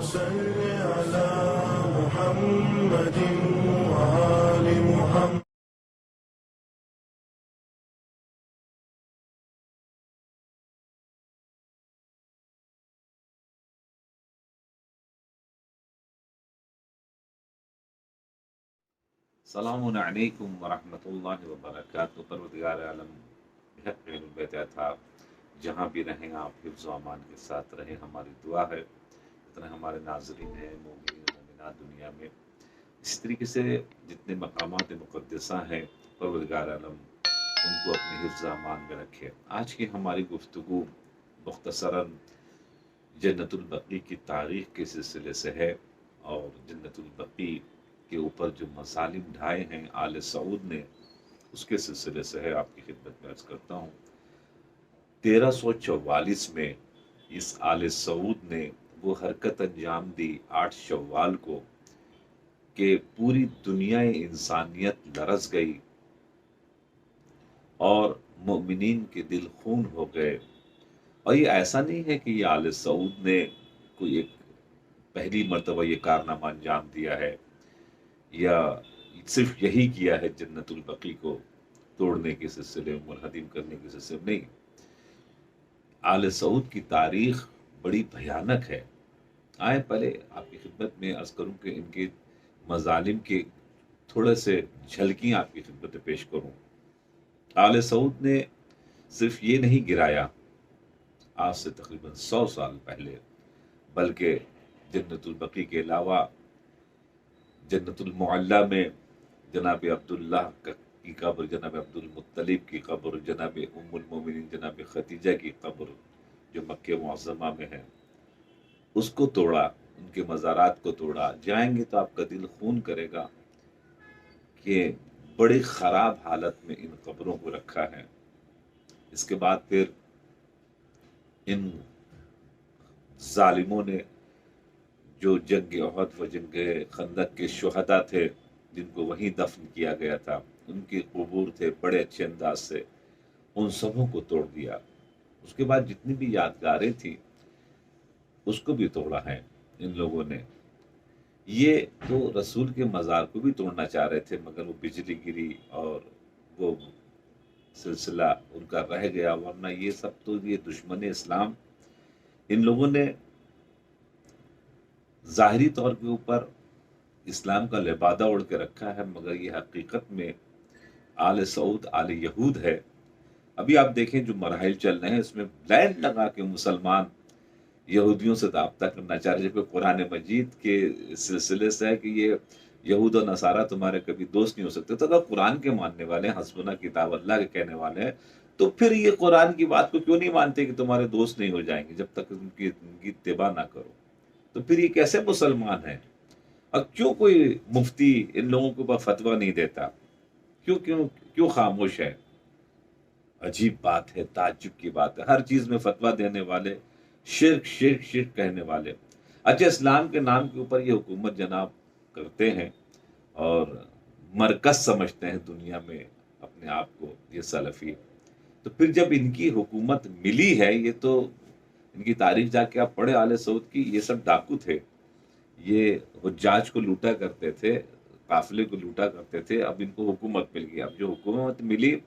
صل على محمد وآل محمد. السلام علیکم ورحمۃ اللہ وبرکاتہ. پروردگار عالم بحق اہل بیت اطہار جہاں بھی رہیں آپ حفظ و امان کے ساتھ رہیں، ہماری دعا ہے. جتنے ہمارے ناظرین ہیں مومنین و مومنات دنیا میں، اس طریقے سے جتنے مقامات مقدسہ ہیں، پروردگار عالم ان کو اپنے حفظ و امان میں رکھے. آج کی ہماری گفتگو مختصراً جنت البقیع کی تاریخ کے سلسلے سے ہے، اور جنت البقیع کے اوپر جو مظالم ڈھائے ہیں آل سعود نے، اس کے سلسلے سے ہے. آپ کی خدمت میں عرض کرتا ہوں، 1344 میں اس آل سعود نے وہ حرکت انجام دی 8 شوال کو کہ پوری دنیا انسانیت لرز گئی اور مؤمنین کے دل خون ہو گئے. اور یہ ایسا نہیں ہے کہ یہ آل سعود نے کوئی ایک پہلی مرتبہ یہ کارنامہ انجام دیا ہے یا صرف یہی کیا ہے جنت البقیع کو توڑنے کے سلسلے میں، منہدم کرنے کے سلسلے میں. نہیں، آل سعود کی تاریخ بڑی بھیانک ہے. آئے پہلے آپ کی خدمت میں عرض کروں کہ ان کے مظالم کے تھوڑے سے جھلکیاں آپ کی خدمت میں پیش کروں. آل سعود نے صرف یہ نہیں گرایا آج سے تقریباً 100 سال پہلے، بلکہ جنت البقیع کے علاوہ جنت المعلیٰ میں جناب عبداللہ کی قبر، جناب عبد المطلب کی قبر، جناب ام المومنین جناب خدیجہ کی قبر جو مکہ معظمہ میں ہے، اس کو توڑا، ان کے مزارات کو توڑا. جائیں گے تو آپ کا دل خون کرے گا کہ بڑی خراب حالت میں ان قبروں کو رکھا ہے. اس کے بعد پھر ان ظالموں نے جو جنگ احد و جنگ خندق کے شہداء تھے جن کو وہیں دفن کیا گیا تھا، ان کے قبور تھے بڑے اچھے انداز سے، ان سبوں کو توڑ دیا. اس کے بعد جتنی بھی یادگاریں تھیں اس کو بھی توڑا ہے ان لوگوں نے. یہ تو رسول کے مزار کو بھی توڑنا چاہ رہے تھے، مگر وہ بجلی گری اور وہ سلسلہ ان کا رہ گیا. ورنہ یہ سب تو یہ دشمن اسلام، ان لوگوں نے ظاہری طور کے اوپر اسلام کا لبادہ اڑ کے رکھا ہے، مگر یہ حقیقت میں آل سعود آل یہود ہے. ابھی آپ دیکھیں جو مراحل چل رہے ہیں، اس میں لائن لگا کے مسلمان یہودیوں سے رابطہ کرنا چاہ رہے ہیں، جبکہ قرآن مجید کے سلسلے سے ہے کہ یہ یہود و نصارہ تمہارے کبھی دوست نہیں ہو سکتے. تو اگر قرآن کے ماننے والے ہیں، حسبنا کتاب اللہ کے کہنے والے ہیں، تو پھر یہ قرآن کی بات کو کیوں نہیں مانتے کہ تمہارے دوست نہیں ہو جائیں گے جب تک ان کی اتباع نہ کرو؟ تو پھر یہ کیسے مسلمان ہیں؟ اور کیوں کوئی مفتی ان لوگوں کے اوپر فتویٰ نہیں دیتا؟ کیوں کیوں کیوں خاموش ہے؟ عجیب بات ہے، تعجب کی بات ہے. ہر چیز میں فتویٰ دینے والے، شرک شرک شرک کہنے والے. اچھا، اسلام کے نام کے اوپر یہ حکومت جناب کرتے ہیں اور مرکز سمجھتے ہیں دنیا میں اپنے آپ کو یہ سلفی. تو پھر جب ان کی حکومت ملی ہے، یہ تو ان کی تاریخ جا کے آپ پڑھے آل سعود کی، یہ سب ڈاکو تھے، یہ حجاج کو لوٹا کرتے تھے، قافلے کو لوٹا کرتے تھے. اب ان کو حکومت مل گئی. اب جو حکومت ملی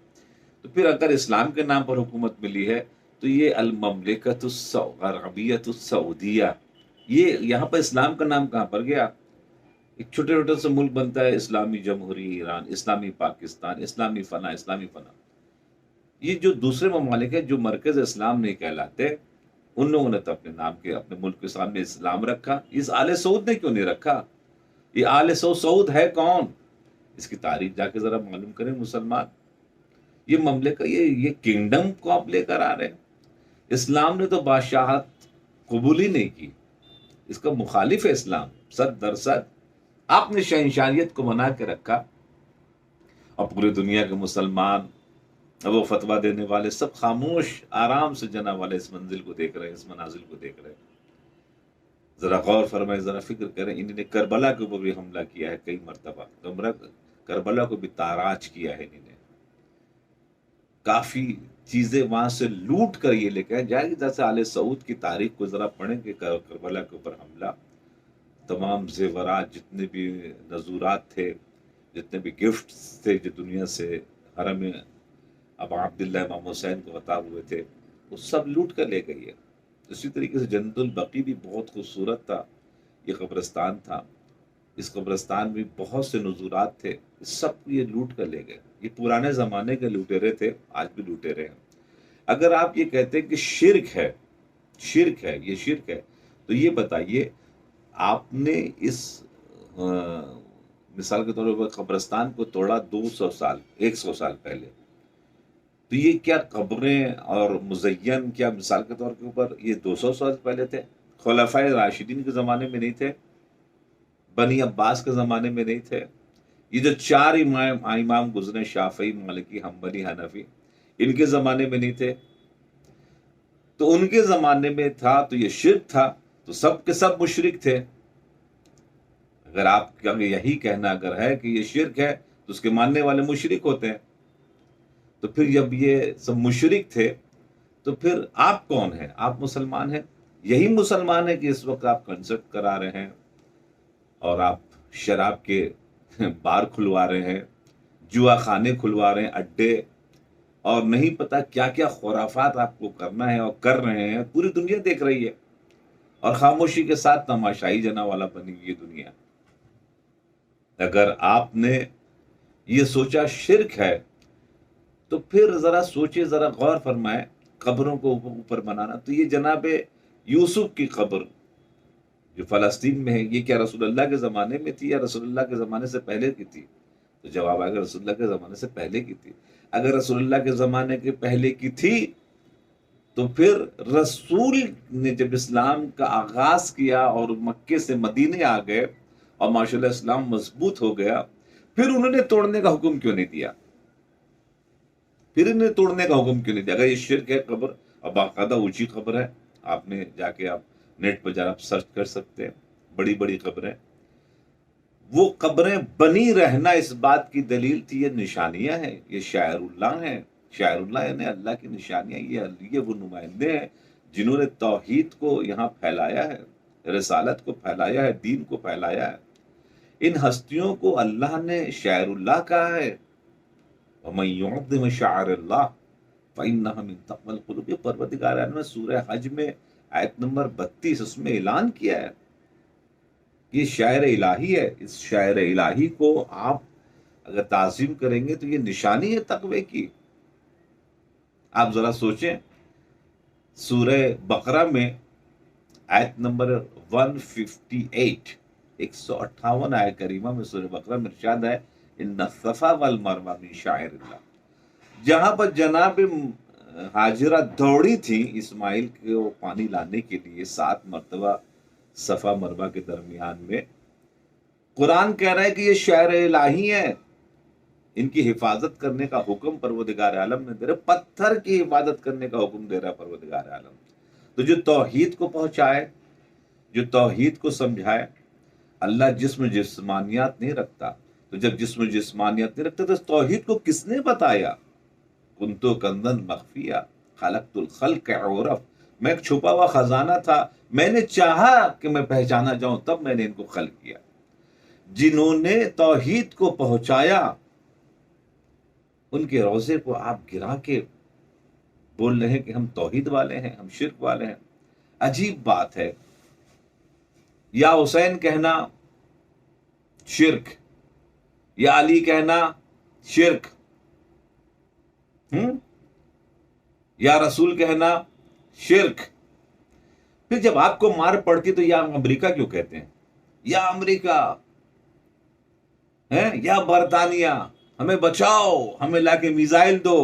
تو پھر اگر اسلام کے نام پر حکومت ملی ہے تو یہ المملکت العربیۃ السعودیہ، یہ یہاں پر اسلام کا نام کہاں پر گیا؟ ایک چھوٹے چھوٹے سے ملک بنتا ہے، اسلامی جمہوری ایران، اسلامی پاکستان، اسلامی فنا، اسلامی فنا. یہ جو دوسرے ممالک ہیں جو مرکز اسلام نہیں کہلاتے، ان لوگوں نے تو اپنے نام کے اپنے ملک کے سامنے اسلام رکھا. اس آل سعود نے کیوں نہیں رکھا؟ یہ آل سعود ہے کون؟ اس کی تاریخ جا کے ذرا معلوم کریں مسلمان. یہ مملکت، یہ کنگڈم کو آپ لے کر آ رہے ہیں. اسلام نے تو بادشاہت قبول ہی نہیں کی، اس کا مخالف ہے اسلام 100%. آپ نے شہنشاہیت کو بنا کے رکھا اور پوری دنیا کے مسلمان، وہ فتویٰ دینے والے سب خاموش آرام سے جناب والے اس منزل کو دیکھ رہے ہیں، اس منازل کو دیکھ رہے ہیں. ذرا غور فرمائیں، ذرا فکر کریں. انہوں نے کربلا کے اوپر بھی حملہ کیا ہے کئی مرتبہ، کربلا کو بھی تاراج کیا ہے انہوں نے. کافی چیزیں وہاں سے لوٹ کر یہ لے کے جائے گی. جیسے آل سعود کی تاریخ کو ذرا پڑھیں کہ کربلا کے اوپر حملہ تمام زیورات، جتنے بھی نذورات تھے، جتنے بھی گفٹس تھے جو دنیا سے حرم ابا عبداللہ امام حسین کو عطا ہوئے تھے، وہ سب لوٹ کر لے گئی ہے۔ اسی طریقے سے جنت البقیع بھی بہت خوبصورت تھا، یہ قبرستان تھا، اس قبرستان میں بہت سے نذورات تھے، سب کو یہ لوٹ کر لے گئے۔ یہ پرانے زمانے کے لوٹیرے تھے، آج بھی لوٹیرے ہیں۔ اگر آپ یہ کہتے ہیں کہ شرک ہے، شرک ہے، یہ شرک ہے، تو یہ بتائیے آپ نے اس مثال کے طور پر قبرستان کو توڑا 200 سال، 100 سال پہلے، تو یہ کیا قبریں اور مزین کیا مثال کے طور کے اوپر یہ 200 سال پہلے تھے؟ خلفائے راشدین کے زمانے میں نہیں تھے، بنی عباس کے زمانے میں نہیں تھے، یہ جو 4 امام گزرے، شافعی، مالکی، حنبلی، حنفی، ان کے زمانے میں نہیں تھے؟ تو ان کے زمانے میں تھا تو یہ شرک تھا، تو سب کے سب مشرک تھے۔ اگر آپ کا یہی کہنا اگر ہے کہ یہ شرک ہے تو اس کے ماننے والے مشرک ہوتے ہیں، تو پھر جب یہ سب مشرک تھے تو پھر آپ کون ہیں؟ آپ مسلمان ہیں؟ یہی مسلمان ہے کہ اس وقت آپ کنسرٹ کرا رہے ہیں اور آپ شراب کے بار کھلوا رہے ہیں، جوا خانے کھلوا رہے ہیں، اڈے، اور نہیں پتا کیا کیا خرافات آپ کو کرنا ہے اور کر رہے ہیں، پوری دنیا دیکھ رہی ہے، اور خاموشی کے ساتھ تماشائی جنا والا بنی ہوئی یہ دنیا۔ اگر آپ نے یہ سوچا شرک ہے تو پھر ذرا سوچے، ذرا غور فرمائے، قبروں کو اوپر بنانا، تو یہ جناب یوسف کی قبر جو فلسطین میں ہے، یہ کیا رسول اللہ کے زمانے میں تھی یا رسول اللہ کے زمانے سے پہلے کی تھی؟ تو جواب آئے گا رسول اللہ کے زمانے سے پہلے کی تھی۔ اگر رسول اللہ کے زمانے کے پہلے کی تھی تو پھر رسول نے جب اسلام کا آغاز کیا اور مکے سے مدینے آ گئے اور ماشاء اللہ اسلام مضبوط ہو گیا، پھر انہوں نے توڑنے کا حکم کیوں نہیں دیا؟ پھر انہیں توڑنے کا حکم کیوں نہیں دیا؟ اگر یہ شرک ہے، قبر اور باقاعدہ اونچی قبر ہے، آپ نے جا کے آپ نیٹ پر جا آپ سرچ کر سکتے ہیں، بڑی بڑی قبریں، وہ قبریں بنی رہنا اس بات کی دلیل تھی، یہ نشانیاں ہیں، یہ شاعر اللہ ہیں، شاعر اللہ یعنی اللہ کی نشانیاں، یہ وہ نمائندے ہیں جنہوں نے توحید کو یہاں پھیلایا ہے، رسالت کو پھیلایا ہے، دین کو پھیلایا ہے۔ ان ہستیوں کو اللہ نے شاعر اللہ کہا ہے، وَمَن يُعَظِّمْ شَعَائِرَ اللَّهِ فَإِنَّهَا مِن تَقْوَى الْقُلُوبِ، یہ پروردگار عالم نے سورہ حج میں آیت نمبر 32 اس میں اعلان کیا ہے، یہ شاعر الہی ہے، اس شاعر الہی کو آپ اگر تعظیم کریں گے تو یہ نشانی ہے تقوی کی۔ آپ ذرا سوچیں، سورہ بقرہ میں آیت نمبر 158، 158 آیت کریمہ میں سورہ بقرہ میں ارشاد ہے، ان الصفا والمروہ من شعائر اللہ، جہاں پر جناب ہاجرہ دوڑی تھی اسماعیل کو پانی لانے کے لیے 7 مرتبہ صفا مروہ کے درمیان میں، قرآن کہہ رہا ہے کہ یہ شاعر الہی ہیں، ان کی حفاظت کرنے کا حکم پروردگار عالم نے دے رہا، پتھر کی حفاظت کرنے کا حکم دے رہا ہے پروردگار عالم۔ تو جو توحید کو پہنچائے، جو توحید کو سمجھائے، اللہ جسم جسمانیات نہیں رکھتا، تو جب جسم جسمانیات نہیں رکھتا تو توحید کو کس نے بتایا؟ کنتو کنزن مخفیہ خلقت الخلق عرف، میں ایک چھپا ہوا خزانہ تھا، میں نے چاہا کہ میں پہچانا جاؤں، تب میں نے ان کو خلق کیا۔ جنہوں نے توحید کو پہنچایا ان کے روزے کو آپ گرا کے بول رہے ہیں کہ ہم توحید والے ہیں، ہم شرک والے ہیں۔ عجیب بات ہے، یا حسین کہنا شرک، یا علی کہنا شرک، یا رسول کہنا شرک، پھر جب آپ کو مار پڑتی تو یا امریکہ کیوں کہتے ہیں؟ یا امریکہ ہے، یا برطانیہ ہمیں بچاؤ، ہمیں لا کے میزائل دو۔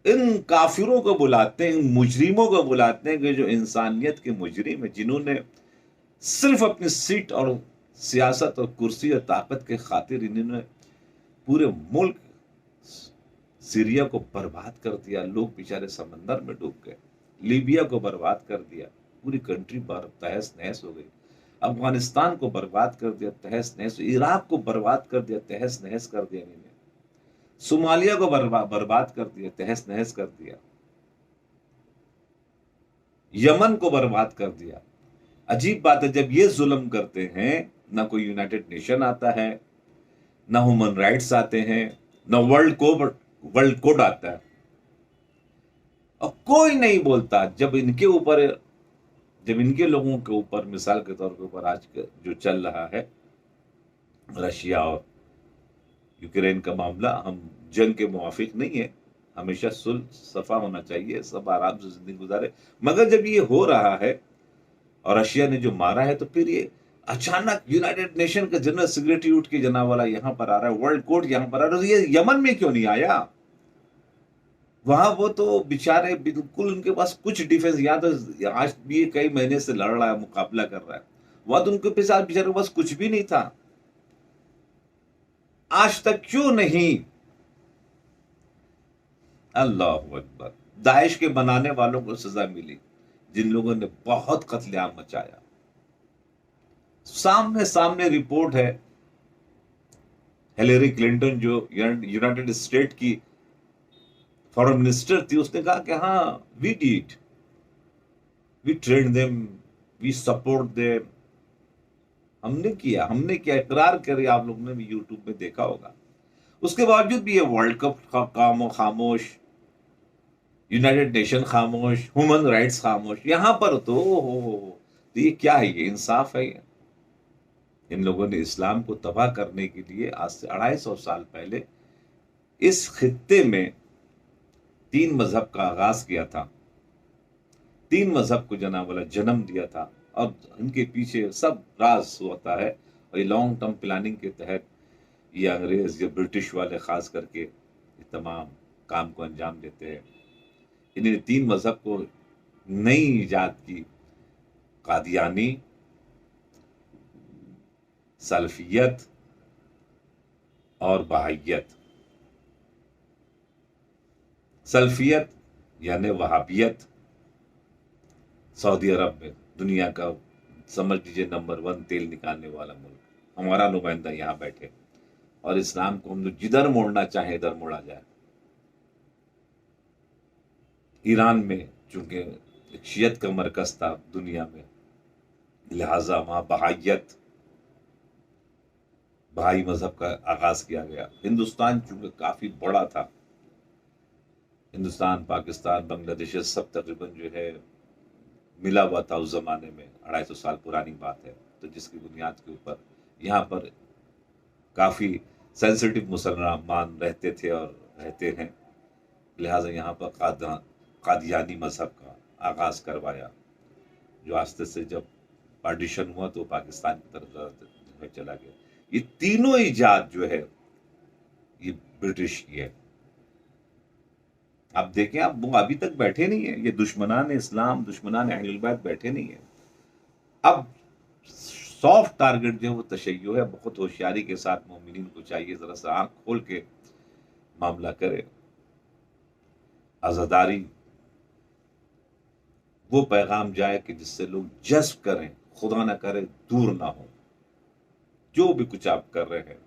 ان کافروں کو بلاتے ہیں، ان مجرموں کو بلاتے ہیں کہ جو انسانیت کے مجرم ہیں، جنہوں نے صرف اپنی سیٹ اور سیاست اور کرسی اور طاقت کے خاطر انہوں نے پورے ملک سیریا کو برباد کر دیا، لوگ بیچارے سمندر میں ڈوب گئے، لیبیا کو برباد کر دیا، پوری کنٹری تہس نہس ہو گئی، افغانستان کو برباد کر دیا، تہس نہس، عراق کو برباد کر دیا، تہس نہس کر دیا، انہوں نے صومالیہ کو برباد کر دیا، تہس نہس کر دیا، یمن کو برباد کر دیا، عجیب بات ہے، جب یہ ظلم کرتے ہیں نہ کوئی یونائٹڈ نیشن آتا ہے، نہ ہیومن رائٹس آتے ہیں، نہ ورلڈ کوڈ آتا ہے، اور کوئی نہیں بولتا جب ان کے لوگوں کے اوپر مثال کے طور کے اوپر آج جو چل رہا ہے رشیا اور یوکرین کا معاملہ، ہم جنگ کے موافق نہیں ہیں، ہمیشہ صلح صفا ہونا چاہیے، سب آرام سے زندگی گزارے، مگر جب یہ ہو رہا ہے اور رشیا نے جو مارا ہے، تو پھر یہ اچانک یونائٹڈ نیشن کا جنرل سیکریٹری اٹھ کے جناب والا یہاں پر آ رہا ہے، ورلڈ کوڈ یہاں پر آ رہا ہے، یہ یمن میں کیوں نہیں آیا؟ وہاں وہ تو بیچارے بالکل ان کے پاس کچھ ڈیفنس، یاد ہے آج بھی یہ کئی مہینے سے لڑ رہا ہے، مقابلہ کر رہا ہے، وہاں تو ان کے پاس بیچارے کے پاس کچھ بھی نہیں تھا، آج تک کیوں نہیں؟ اللہ اکبر! داعش کے بنانے والوں کو سزا ملی، جن لوگوں نے بہت قتل عام مچایا، سامنے رپورٹ ہے، ہیلری کلنٹن جو یونائٹڈ اسٹیٹ کی فارن منسٹر تھی، اس نے کہا کہ ہاں وی trend them, we support them, ہم نے کیا اقرار کرے، آپ لوگوں نے بھی یوٹیوب میں دیکھا ہوگا، اس کے باوجود بھی یہ ورلڈ کپ خاموش، یونائٹڈ نیشن خاموش، ہیومن رائٹس خاموش، یہاں پر تو یہ کیا ہے؟ یہ انصاف ہے؟ ان لوگوں نے اسلام کو تباہ کرنے کے لیے آج سے 250 سال پہلے اس خطے میں 3 مذہب کا آغاز کیا تھا، 3 مذہب کو جناب والا جنم دیا تھا، اور ان کے پیچھے سب راز ہوتا ہے، اور یہ لانگ ٹرم پلاننگ کے تحت یہ انگریز یا برٹش والے خاص کر کے یہ تمام کام کو انجام دیتے ہیں۔ انہیں 3 مذہب کو نئی ایجاد کی، قادیانی، سلفیت اور بہائیت۔ سلفیت یعنی وہابیت، سعودی عرب میں دنیا کا سمجھ لیجیے نمبر 1 تیل نکالنے والا ملک، ہمارا نمائندہ یہاں بیٹھے، اور اسلام کو ہم لوگ جدھر موڑنا چاہیں ادھر موڑا جائے۔ ایران میں چونکہ ایک شیعت کا مرکز تھا دنیا میں، لہٰذا وہاں بہائی مذہب کا آغاز کیا گیا۔ ہندوستان چونکہ کافی بڑا تھا، ہندوستان، پاکستان، بنگلہ دیش سب تقریباً جو ہے ملا ہوا تھا اس زمانے میں، 250 سال پرانی بات ہے، تو جس کی بنیاد کے اوپر یہاں پر کافی سینسیٹیو مسلمان رہتے تھے اور رہتے ہیں، لہٰذا یہاں پر قادیانی مذہب کا آغاز کروایا، جو آہستہ سے جب پارٹیشن ہوا تو پاکستان کی طرف چلا گیا۔ یہ تینوں ایجاد جو ہے یہ برٹش کی ہے۔ آپ دیکھیں، آپ وہ ابھی تک بیٹھے نہیں ہیں، یہ دشمنان اسلام، دشمنان اہل البیت بیٹھے نہیں ہیں۔ اب سافٹ ٹارگٹ جو ہے وہ تشیع ہے، بہت ہوشیاری کے ساتھ مومنین کو چاہیے ذرا سا آنکھ کھول کے معاملہ کرے، عزاداری وہ پیغام جائے کہ جس سے لوگ جذب کریں، خدا نہ کرے دور نہ ہو۔ جو بھی کچھ آپ کر رہے ہیں،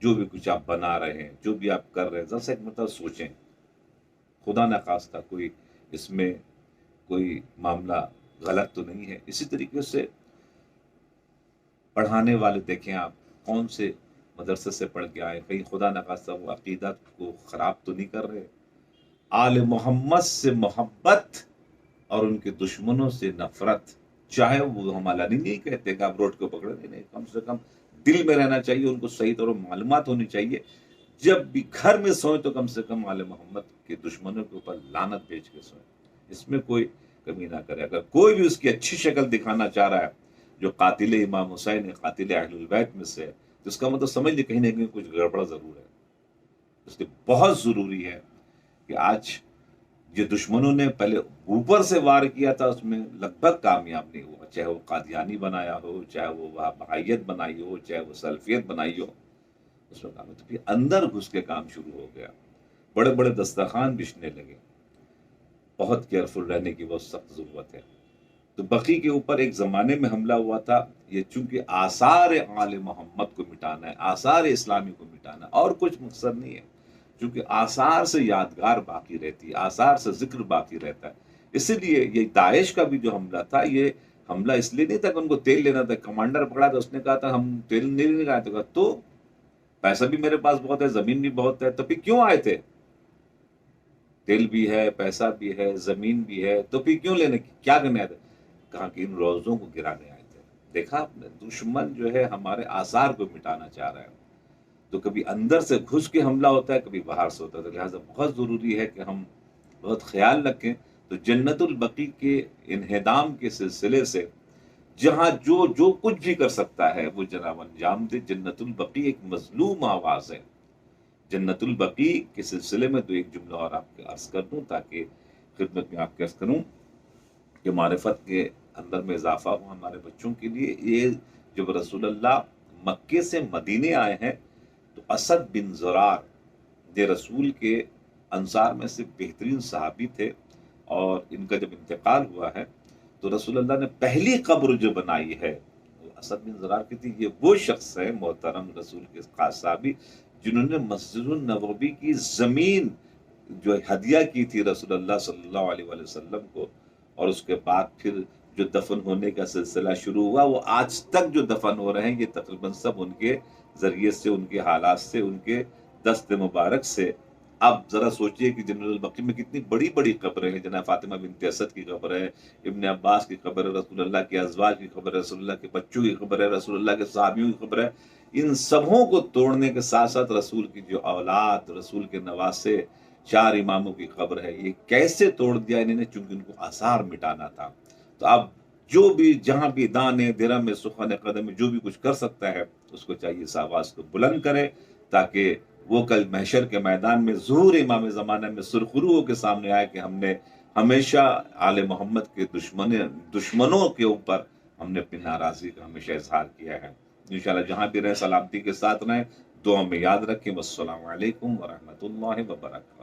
جو بھی کچھ آپ بنا رہے ہیں، جو بھی آپ کر رہے ہیں، ذرا سا ایک مرتبہ سوچیں، خدا نہ خواستہ کوئی اس میں کوئی معاملہ غلط تو نہیں ہے۔ اسی طریقے سے پڑھانے والے دیکھیں آپ، کون سے مدرسے سے پڑھ کے آئے، کہیں خدا نہ خواستہ وہ عقیدت کو خراب تو نہیں کر رہے۔ آل محمد سے محبت اور ان کے دشمنوں سے نفرت، چاہے وہ ہم علنی نہیں کہتے کہ آپ روڈ کو پکڑے، نہیں، کم سے کم دل میں رہنا چاہیے، ان کو صحیح طور معلومات ہونی چاہیے، جب بھی گھر میں سوئیں تو کم سے کم آل محمد کے دشمنوں کے اوپر لعنت بھیج کے سوئیں، اس میں کوئی کمی نہ کرے۔ اگر کوئی بھی اس کی اچھی شکل دکھانا چاہ رہا ہے، جو قاتل امام حسین ہے، قاتل اہل البیت میں سے ہے، تو اس کا مطلب سمجھ لیں کہیں نہ کہیں کچھ گڑبڑ ضرور ہے۔ اس لیے بہت ضروری ہے کہ آج جو دشمنوں نے پہلے اوپر سے وار کیا تھا اس میں لگ بھگ کامیاب نہیں ہوا، چاہے وہ قادیانی بنایا ہو، چاہے وہ بہائیت بنائی ہو، چاہے وہ سلفیت بنائی ہو، اس میں کام تو پھر اندر گھس کے کام شروع ہو گیا، بڑے بڑے دسترخوان بچھنے لگے۔ بہت کیئرفل رہنے کی بہت سخت ضرورت ہے۔ تو بقی کے اوپر ایک زمانے میں حملہ ہوا تھا، یہ چونکہ آثار آل محمد کو مٹانا ہے، آثار اسلامی کو مٹانا ہے، اور کچھ مقصد نہیں ہے، چونکہ آثار سے یادگار باقی رہتی ہے، آثار سے ذکر باقی رہتا ہے، اسی لیے یہ داعش کا بھی جو حملہ تھا، یہ حملہ اس لیے نہیں تھا کہ ان کو تیل لینا تھا، کمانڈر پکڑا تھا، اس نے کہا تھا ہم تیل نہیں لینے آئے تھے، تو پیسہ بھی میرے پاس بہت ہے، زمین بھی بہت ہے، تو پھر کیوں آئے تھے؟ تیل بھی ہے، پیسہ بھی ہے، زمین بھی ہے، تو پھر کیوں لینے، کیا کرنے آئے تھے؟ کہا کہ ان روزوں کو گرانے آئے تھے۔ دیکھا آپ نے، دشمن جو ہے ہمارے آثار کو مٹانا چاہ رہا ہے، تو کبھی اندر سے گھس کے حملہ ہوتا ہے، کبھی باہر سے ہوتا ہے، تو لہٰذا بہت ضروری ہے کہ ہم بہت خیال رکھیں۔ تو جنت البقیع کے انہدام کے سلسلے سے جہاں جو کچھ بھی کر سکتا ہے وہ جناب انجام دے۔ جنت البقیع ایک مظلوم آواز ہے۔ جنت البقیع کے سلسلے میں تو ایک جملہ اور آپ کے عرض کر دوں تاکہ خدمت میں آپ کے عرض کروں کہ معرفت کے اندر میں اضافہ ہو ہمارے بچوں کے لیے۔ یہ جب رسول اللہ مکے سے مدینے آئے ہیں تو اسد بن زرار یہ رسول کے انصار میں سے بہترین صحابی تھے، اور ان کا جب انتقال ہوا ہے تو رسول اللہ نے پہلی قبر جو بنائی ہے اسد بن زرار کی تھی۔ یہ وہ شخص ہے محترم رسول کے خاص صحابی جنہوں نے مسجد النبوی کی زمین جو ہدیہ کی تھی رسول اللہ صلی اللہ علیہ وآلہ وسلم کو، اور اس کے بعد پھر جو دفن ہونے کا سلسلہ شروع ہوا، وہ آج تک جو دفن ہو رہے ہیں یہ تقریباً سب ان کے ذریعے سے، ان کے حالات سے، ان کے دست مبارک سے۔ اب ذرا سوچئے کہ جنرل البقیع میں کتنی بڑی بڑی قبریں ہیں، جناب فاطمہ بنت اسد کی قبر ہے، ابن عباس کی قبر ہے، رسول اللہ کے ازواج کی قبر ہے، رسول اللہ کے بچوں کی قبر ہے، رسول اللہ کے صحابیوں کی قبر ہے۔ ان سبوں کو توڑنے کے ساتھ ساتھ رسول کی جو اولاد، رسول کے نواسے، 4 اماموں کی قبر ہے، یہ کیسے توڑ دیا انہوں نے؟ چونکہ ان کو آثار مٹانا تھا۔ تو اب جو بھی جہاں بھی دانے درم میں سخن قدم میں جو بھی کچھ کر سکتا ہے، اس کو چاہیے اس آواز کو بلند کرے، تاکہ وہ کل محشر کے میدان میں ظہور امام زمانہ میں سرخرو ہو کے سامنے آئے کہ ہم نے ہمیشہ آل محمد کے دشمنوں کے اوپر ہم نے اپنی ناراضی کا ہمیشہ اظہار کیا ہے۔ انشاءاللہ جہاں بھی رہیں سلامتی کے ساتھ رہیں، دعا میں یاد رکھیں۔ والسلام علیکم ورحمۃ اللہ وبرکاتہ۔